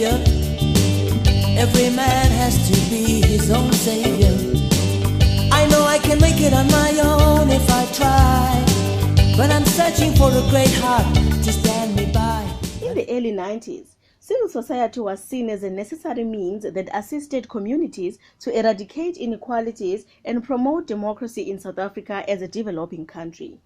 behavior. Every man has to be his own savior. I know I can make it on my own if I try, but I'm searching for a great heart to stand me by. In the early 90s, civil society was seen as a necessary means that assisted communities to eradicate inequalities and promote democracy in South Africa as a developing country.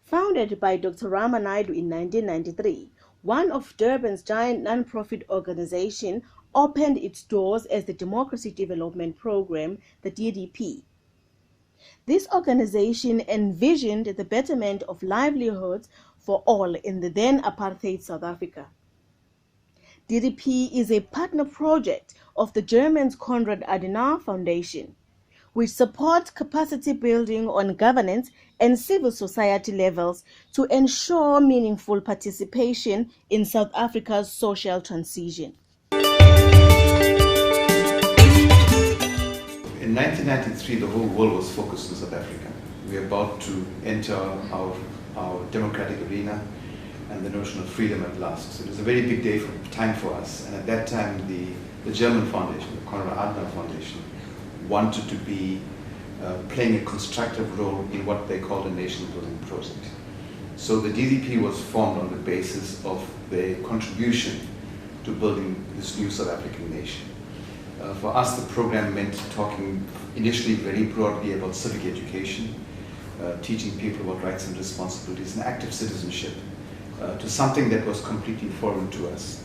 Founded by Dr. Rama Naidu in 1993, one of Durban's giant non-profit organizations opened its doors as the Democracy Development Program, the DDP. This organization envisioned the betterment of livelihoods for all in the then apartheid South Africa. DDP is a partner project of the German Konrad Adenauer Foundation, which supports capacity building on governance and civil society levels to ensure meaningful participation in South Africa's social transition. In 1993, the whole world was focused on South Africa. We were about to enter our democratic arena and the notion of freedom at last. So it was a very big time for us. And at that time, the German foundation, the Konrad Adenauer Foundation, wanted to be playing a constructive role in what they called a nation-building project. So the DDP was formed on the basis of their contribution to building this new South African nation. For us, the program meant talking initially very broadly about civic education, teaching people about rights and responsibilities and active citizenship, to something that was completely foreign to us.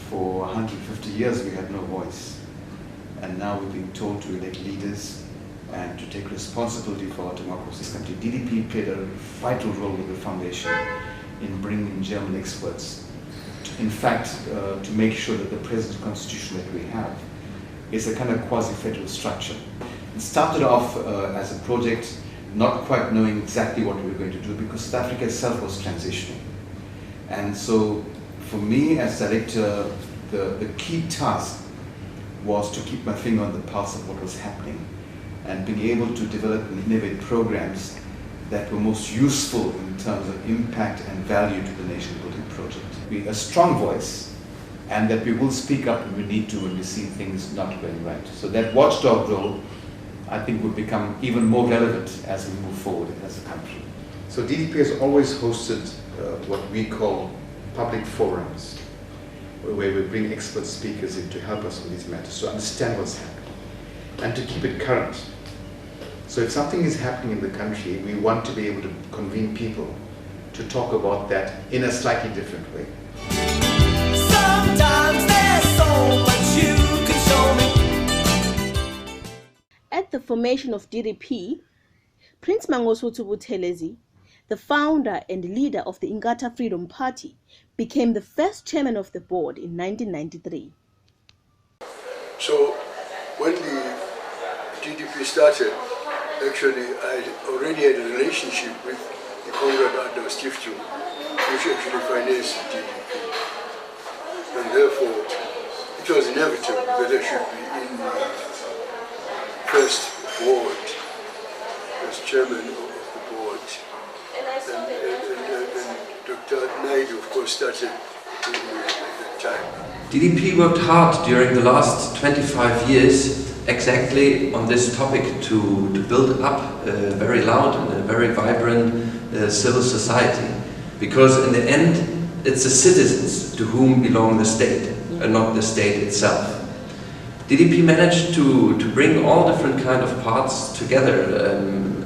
For 150 years, we had no voice. And now we're being told to elect leaders and to take responsibility for our democracy. This country, DDP played a vital role with the foundation in bringing in German experts. In fact, to make sure that the present constitution that we have is a kind of quasi-federal structure. It started off as a project not quite knowing exactly what we were going to do because South Africa itself was transitioning. And so for me as director, the key task was to keep my finger on the pulse of what was happening and being able to develop and innovate programs that were most useful in terms of impact and value to the nation-building project. Be a strong voice, and that we will speak up when we need to when we see things not going right. So that watchdog role, I think, will become even more relevant as we move forward as a country. So DDP has always hosted what we call public forums, where we bring expert speakers in to help us with these matters, to understand what's happening, and to keep it current. So if something is happening in the country, we want to be able to convene people to talk about that in a slightly different way. Sometimes there's so much you can show me. At the formation of DDP, Prince Mangosuthu Buthelezi, the founder and leader of the Inkatha Freedom Party, became the first chairman of the board in 1993. So when the DDP started, actually I already had a relationship with the Konrad Adenauer Stiftung, which actually financed the DDP. And therefore, it was inevitable that I should be in the first board, as chairman of the board. And Dr. Naidu, of course, started at that time. DDP worked hard during the last 25 years exactly on this topic to build up a very loud and a very vibrant civil society. Because in the end, it's the citizens to whom belong the state, and not the state itself. DDP managed to bring all different kind of parts together,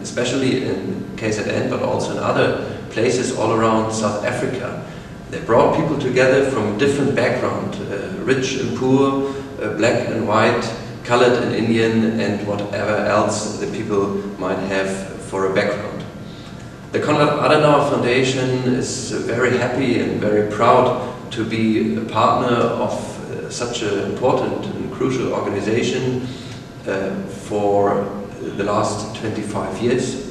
especially in KZN, but also in other places all around South Africa. They brought people together from different background, rich and poor, black and white, colored and Indian, and whatever else the people might have for a background. The Konrad Adenauer Foundation is very happy and very proud to be a partner of such an important and crucial organization for the last 25 years.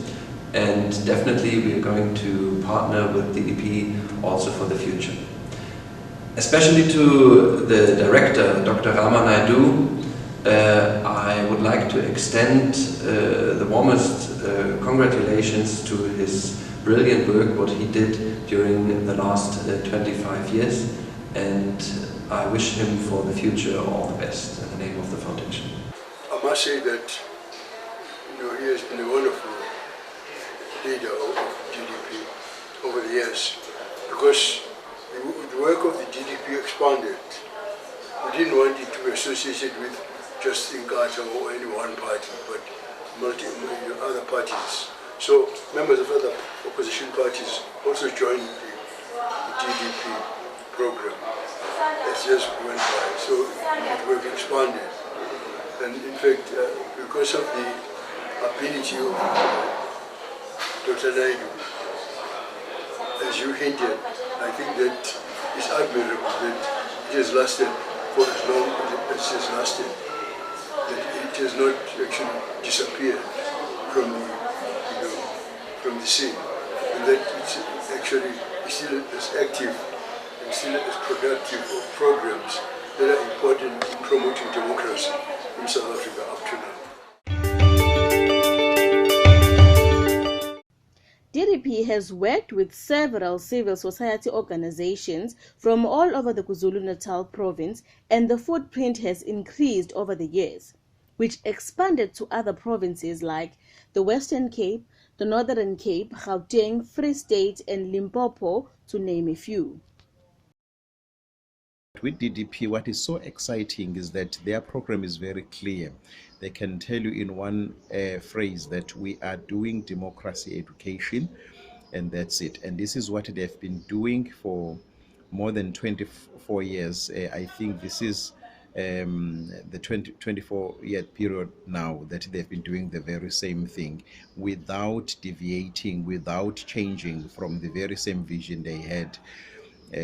And definitely we are going to partner with DDP also for the future. Especially to the director, Dr. Rama Naidu, I would like to extend the warmest congratulations to his brilliant work, what he did during the last 25 years. And I wish him for the future all the best in the name of the foundation. I must say that he has been a wonderful leader of DDP over the years, because the work of the DDP expanded. We didn't want it to be associated with just Inkatha or any one party, but other parties. So members of other opposition parties also joined the DDP program as years went by. So it work expanded. And in fact, because of the ability of Dr. Naidu, as you hinted, I think that it's admirable that it has lasted for as long as it has lasted, that it has not actually disappeared from the scene, and that it's actually still as active and still as productive of programs that are important in promoting democracy in South Africa up to now. DDP has worked with several civil society organizations from all over the KwaZulu-Natal province, and the footprint has increased over the years, which expanded to other provinces like the Western Cape, the Northern Cape, Gauteng, Free State, and Limpopo, to name a few. With DDP, what is so exciting is that their program is very clear. They can tell you in one phrase that we are doing democracy education, and that's it. And this is what they've been doing for more than 24 years. I think this is the 24-year period now that they've been doing the very same thing without deviating, without changing from the very same vision they had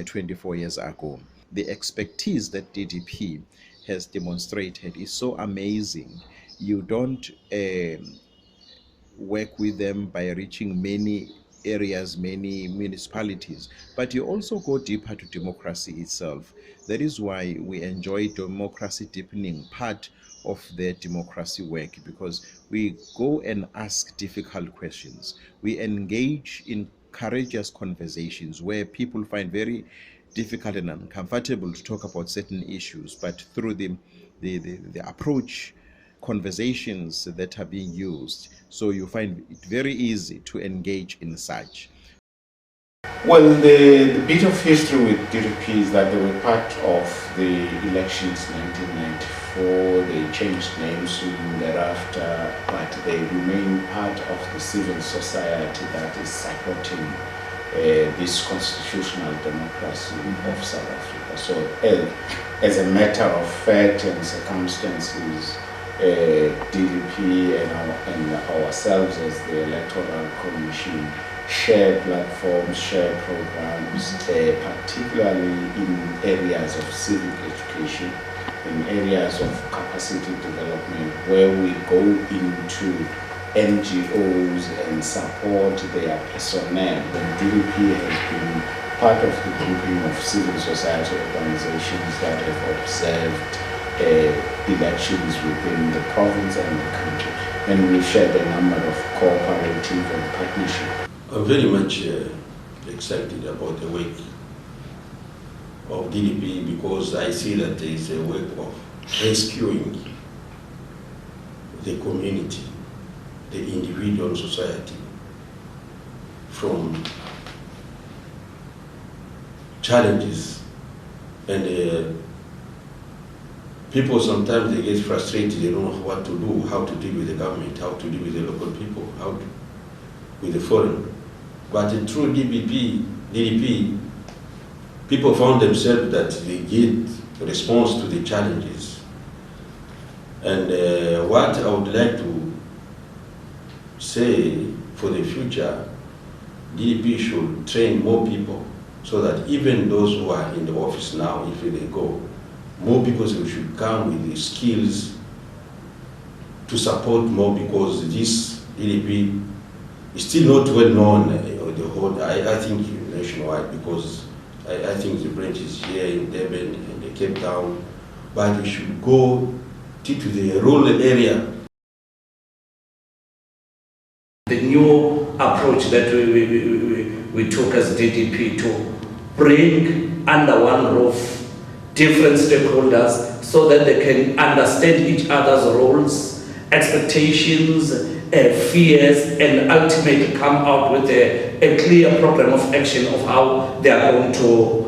24 years ago. The expertise that DDP has demonstrated is so amazing. You don't work with them by reaching many areas, many municipalities, but you also go deeper to democracy itself. That is why we enjoy democracy deepening part of their democracy work, because we go and ask difficult questions. We engage in courageous conversations where people find very difficult and uncomfortable to talk about certain issues, but through the approach, conversations that are being used, so you find it very easy to engage in such. Well, the bit of history with DDP is that they were part of the elections 1994. They changed names soon thereafter, but they remain part of the civil society that is supporting this constitutional democracy of South Africa. So as a matter of fact and circumstances, DDP and ourselves as the Electoral Commission share platforms, share programs, particularly in areas of civic education, in areas of capacity development, where we go into NGOs and support their personnel. The DDP has been part of the grouping of civil society organizations that have observed elections within the province and the country. And we shared a number of cooperative and partnership. I'm very much excited about the work of DDP, because I see that there is a work of rescuing the community, the individual society, from challenges. And people sometimes they get frustrated, they don't know what to do, how to deal with the government, how to deal with the local people, with the foreign. But through DDP, people found themselves that they get a response to the challenges. And what I would like to say for the future, DDP should train more people, so that even those who are in the office now, if they go, more people should come with the skills to support more, because this DDP is still not well known the whole, I think nationwide, because I think the branch is here in Durban and the Cape Town, but we should go to the rural area. The new approach that we took as DDP to bring under one roof different stakeholders so that they can understand each other's roles, expectations, fears, and ultimately come out with a clear program of action of how they are going to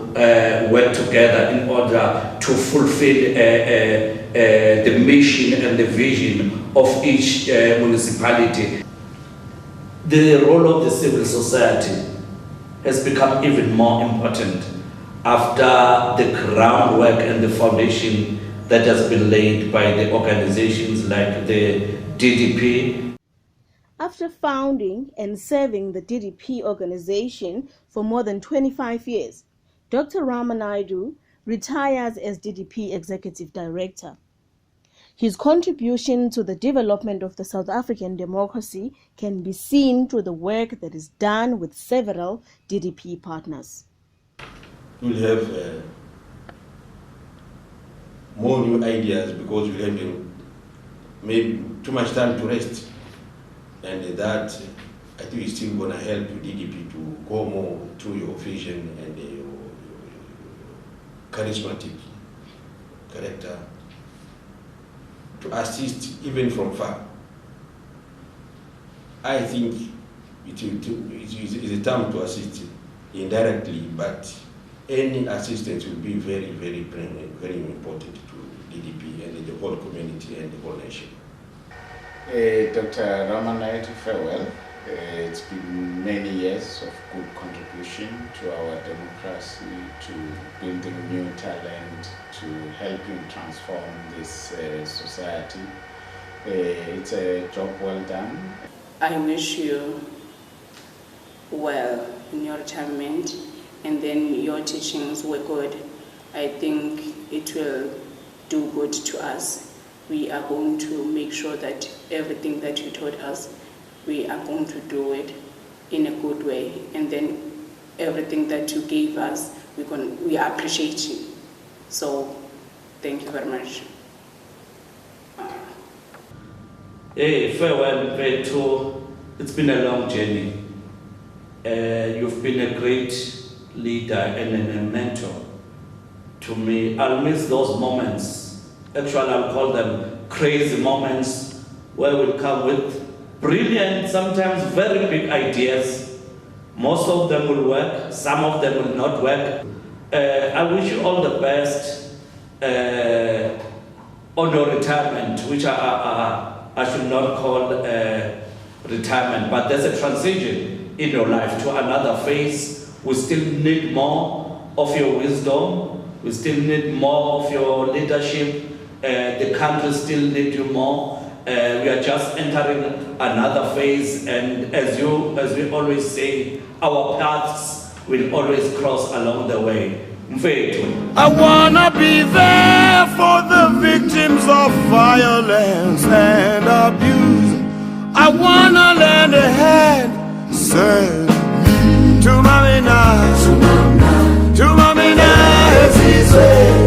work together in order to fulfill the mission and the vision of each municipality. The role of the civil society has become even more important after the groundwork and the foundation that has been laid by the organizations like the DDP. After founding and serving the DDP organization for more than 25 years, Dr. Rama Naidu retires as DDP Executive Director. His contribution to the development of the South African democracy can be seen through the work that is done with several DDP partners. We'll have more new ideas because we'll have maybe too much time to rest. And that, I think, is still going to help DDP to go more to your vision and your charismatic character to assist even from far. I think it is a time to assist indirectly, but any assistance will be very, very important to DDP and the whole community and the whole nation. Dr. Rama Naidu, farewell. It's been many years of good contribution to our democracy, to building new talent, to helping transform this society. It's a job well done. I wish you well in your retirement, and then your teachings were good. I think it will do good to us. We are going to make sure that everything that you taught us, we are going to do it in a good way. And then everything that you gave us, we are appreciating. So, thank you very much. Hey, farewell, Petro. It's been a long journey. You've been a great leader and a mentor to me. I'll miss those moments. Actually, I'll call them crazy moments where we'll come with brilliant, sometimes very big ideas. Most of them will work, some of them will not work. I wish you all the best on your retirement, which I should not call retirement, but there's a transition in your life to another phase. We still need more of your wisdom. We still need more of your leadership. The country still needs you more. We are just entering another phase, and as we always say, our paths will always cross along the way. I wanna be there for the victims of violence and abuse. I wanna lend a hand, say, to Mamina, to Mamina, as he said.